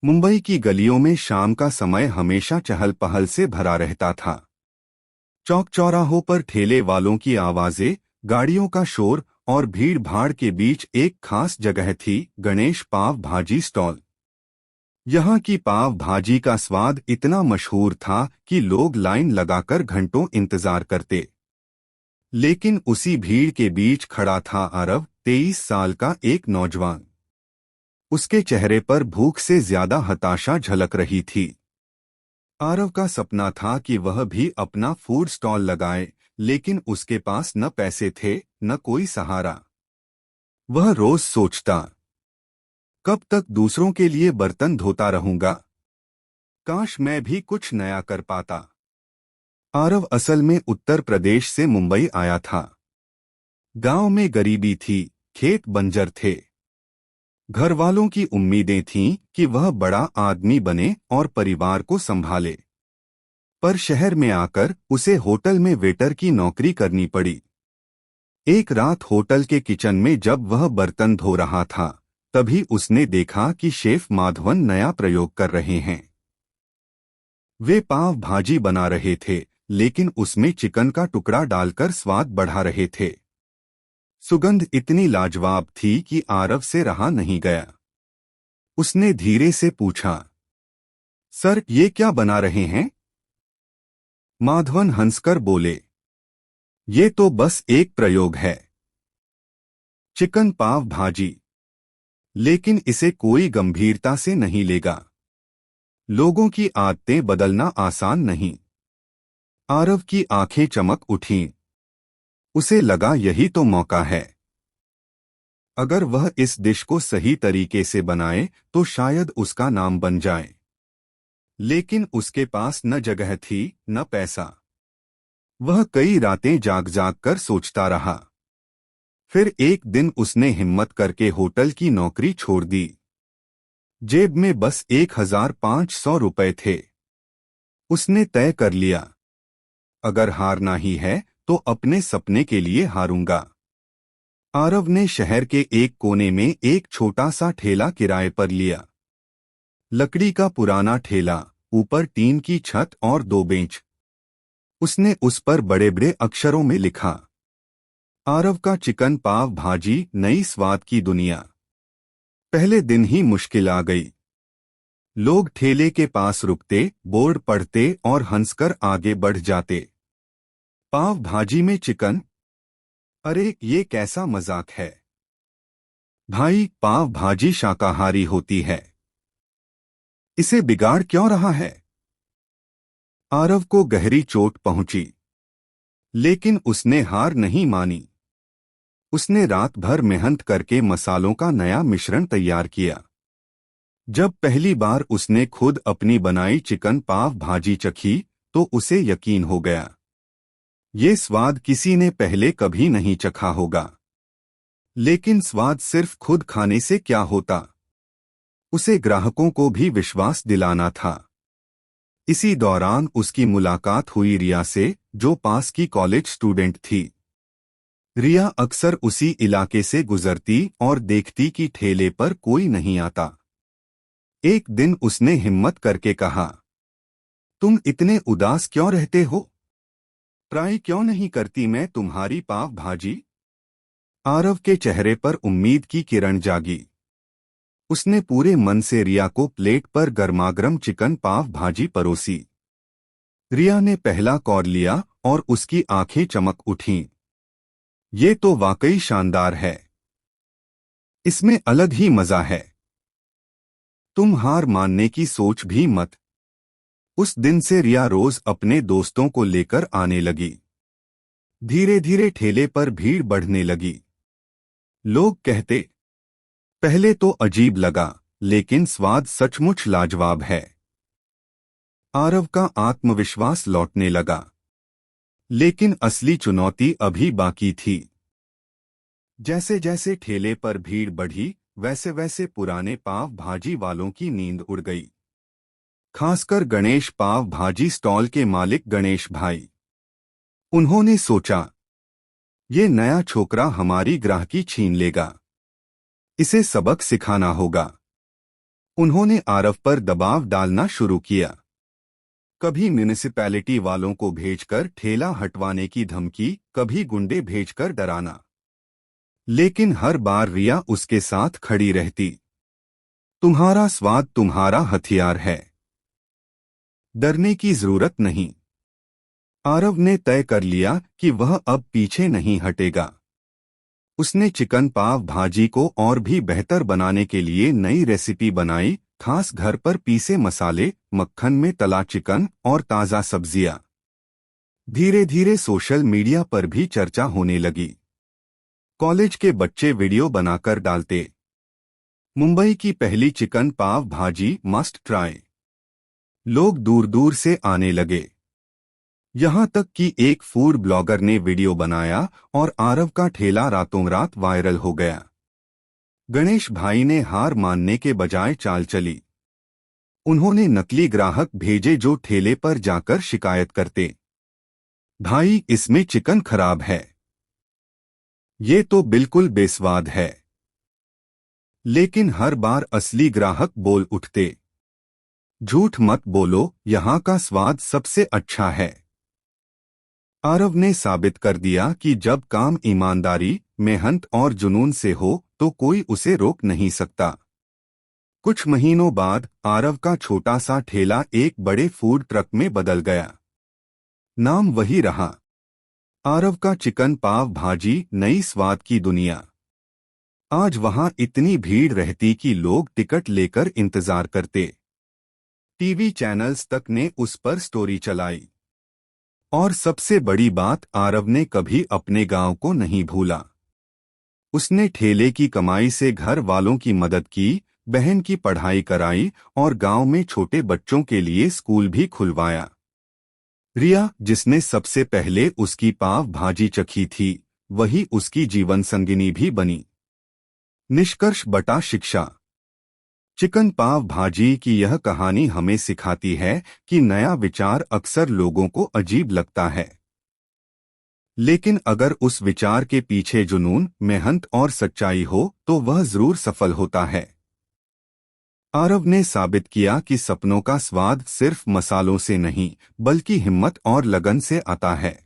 मुंबई की गलियों में शाम का समय हमेशा चहल पहल से भरा रहता था। चौक चौराहों पर ठेले वालों की आवाजें, गाड़ियों का शोर और भीड़ भाड़ के बीच एक खास जगह थी, गणेश पाव भाजी स्टॉल। यहाँ की पाव भाजी का स्वाद इतना मशहूर था कि लोग लाइन लगाकर घंटों इंतजार करते। लेकिन उसी भीड़ के बीच खड़ा था आरव, 23 साल का एक नौजवान। उसके चेहरे पर भूख से ज्यादा हताशा झलक रही थी। आरव का सपना था कि वह भी अपना फूड स्टॉल लगाए, लेकिन उसके पास न पैसे थे न कोई सहारा। वह रोज सोचता, कब तक दूसरों के लिए बर्तन धोता रहूंगा, काश मैं भी कुछ नया कर पाता। आरव असल में उत्तर प्रदेश से मुंबई आया था। गांव में गरीबी थी, खेत बंजर थे। घर वालों की उम्मीदें थीं कि वह बड़ा आदमी बने और परिवार को संभाले। पर शहर में आकर उसे होटल में वेटर की नौकरी करनी पड़ी। एक रात होटल के किचन में जब वह बर्तन धो रहा था, तभी उसने देखा कि शेफ माधवन नया प्रयोग कर रहे हैं। वे पाव भाजी बना रहे थे, लेकिन उसमें चिकन का टुकड़ा डालकर स्वाद बढ़ा रहे थे। सुगंध इतनी लाजवाब थी कि आरव से रहा नहीं गया। उसने धीरे से पूछा, सर ये क्या बना रहे हैं? माधवन हंसकर बोले, ये तो बस एक प्रयोग है, चिकन पाव भाजी। लेकिन इसे कोई गंभीरता से नहीं लेगा। लोगों की आदतें बदलना आसान नहीं। आरव की आंखें चमक उठीं। उसे लगा यही तो मौका है। अगर वह इस डिश को सही तरीके से बनाए तो शायद उसका नाम बन जाए। लेकिन उसके पास न जगह थी न पैसा। वह कई रातें जाग जाग कर सोचता रहा। फिर एक दिन उसने हिम्मत करके होटल की नौकरी छोड़ दी। जेब में बस 1,500 रुपए थे। उसने तय कर लिया, अगर हारना ही है तो अपने सपने के लिए हारूंगा। आरव ने शहर के एक कोने में एक छोटा सा ठेला किराए पर लिया। लकड़ी का पुराना ठेला, ऊपर टीन की छत और 2 बेंच। उसने उस पर बड़े बड़े अक्षरों में लिखा, आरव का चिकन पाव भाजी, नई स्वाद की दुनिया। पहले दिन ही मुश्किल आ गई। लोग ठेले के पास रुकते, बोर्ड पढ़ते और हंसकर आगे बढ़ जाते। पाव भाजी में चिकन? अरे ये कैसा मजाक है भाई, पाव भाजी शाकाहारी होती है। इसे बिगाड़ क्यों रहा है? आरव को गहरी चोट पहुंची, लेकिन उसने हार नहीं मानी। उसने रात भर मेहनत करके मसालों का नया मिश्रण तैयार किया। जब पहली बार उसने खुद अपनी बनाई चिकन पाव भाजी चखी तो उसे यकीन हो गया, ये स्वाद किसी ने पहले कभी नहीं चखा होगा। लेकिन स्वाद सिर्फ खुद खाने से क्या होता, उसे ग्राहकों को भी विश्वास दिलाना था। इसी दौरान उसकी मुलाकात हुई रिया से, जो पास की कॉलेज स्टूडेंट थी। रिया अक्सर उसी इलाके से गुजरती और देखती कि ठेले पर कोई नहीं आता। एक दिन उसने हिम्मत करके कहा, तुम इतने उदास क्यों रहते हो? ट्राई क्यों नहीं करती मैं तुम्हारी पाव भाजी? आरव के चेहरे पर उम्मीद की किरण जागी। उसने पूरे मन से रिया को प्लेट पर गर्मागर्म चिकन पाव भाजी परोसी। रिया ने पहला कौर लिया और उसकी आंखें चमक उठीं। ये तो वाकई शानदार है, इसमें अलग ही मजा है। तुम हार मानने की सोच भी मत। उस दिन से रिया रोज अपने दोस्तों को लेकर आने लगी। धीरे धीरे ठेले पर भीड़ बढ़ने लगी। लोग कहते, पहले तो अजीब लगा, लेकिन स्वाद सचमुच लाजवाब है। आरव का आत्मविश्वास लौटने लगा। लेकिन असली चुनौती अभी बाकी थी। जैसे जैसे ठेले पर भीड़ बढ़ी, वैसे वैसे पुराने पाव भाजी वालों की नींद उड़ गई। खासकर गणेश पाव भाजी स्टॉल के मालिक गणेश भाई। उन्होंने सोचा, ये नया छोकरा हमारी ग्राहकी छीन लेगा, इसे सबक सिखाना होगा। उन्होंने आरव पर दबाव डालना शुरू किया। कभी म्यूनिसिपैलिटी वालों को भेजकर ठेला हटवाने की धमकी, कभी गुंडे भेजकर डराना। लेकिन हर बार रिया उसके साथ खड़ी रहती। तुम्हारा स्वाद तुम्हारा हथियार है, डरने की जरूरत नहीं। आरव ने तय कर लिया कि वह अब पीछे नहीं हटेगा। उसने चिकन पाव भाजी को और भी बेहतर बनाने के लिए नई रेसिपी बनाई, खास घर पर पीसे मसाले, मक्खन में तला चिकन और ताज़ा सब्जियां। धीरे धीरे सोशल मीडिया पर भी चर्चा होने लगी। कॉलेज के बच्चे वीडियो बनाकर डालते, मुंबई की पहली चिकन पाव भाजी मस्ट ट्राई। लोग दूर दूर से आने लगे। यहां तक कि एक फूड ब्लॉगर ने वीडियो बनाया और आरव का ठेला रातों रात वायरल हो गया। गणेश भाई ने हार मानने के बजाय चाल चली। उन्होंने नकली ग्राहक भेजे जो ठेले पर जाकर शिकायत करते, भाई इसमें चिकन खराब है, ये तो बिल्कुल बेस्वाद है। लेकिन हर बार असली ग्राहक बोल उठते, झूठ मत बोलो, यहाँ का स्वाद सबसे अच्छा है। आरव ने साबित कर दिया कि जब काम ईमानदारी, मेहनत और जुनून से हो तो कोई उसे रोक नहीं सकता। कुछ महीनों बाद आरव का छोटा सा ठेला एक बड़े फूड ट्रक में बदल गया। नाम वही रहा, आरव का चिकन पाव भाजी, नई स्वाद की दुनिया। आज वहां इतनी भीड़ रहती कि लोग टिकट लेकर इंतजार करते। टीवी चैनल्स तक ने उस पर स्टोरी चलाई। और सबसे बड़ी बात, आरव ने कभी अपने गांव को नहीं भूला। उसने ठेले की कमाई से घर वालों की मदद की, बहन की पढ़ाई कराई और गांव में छोटे बच्चों के लिए स्कूल भी खुलवाया। रिया, जिसने सबसे पहले उसकी पाव भाजी चखी थी, वही उसकी जीवन संगिनी भी बनी। निष्कर्ष बटा शिक्षा। चिकन पाव भाजी की यह कहानी हमें सिखाती है कि नया विचार अक्सर लोगों को अजीब लगता है, लेकिन अगर उस विचार के पीछे जुनून, मेहनत और सच्चाई हो तो वह जरूर सफल होता है। आरव ने साबित किया कि सपनों का स्वाद सिर्फ मसालों से नहीं, बल्कि हिम्मत और लगन से आता है।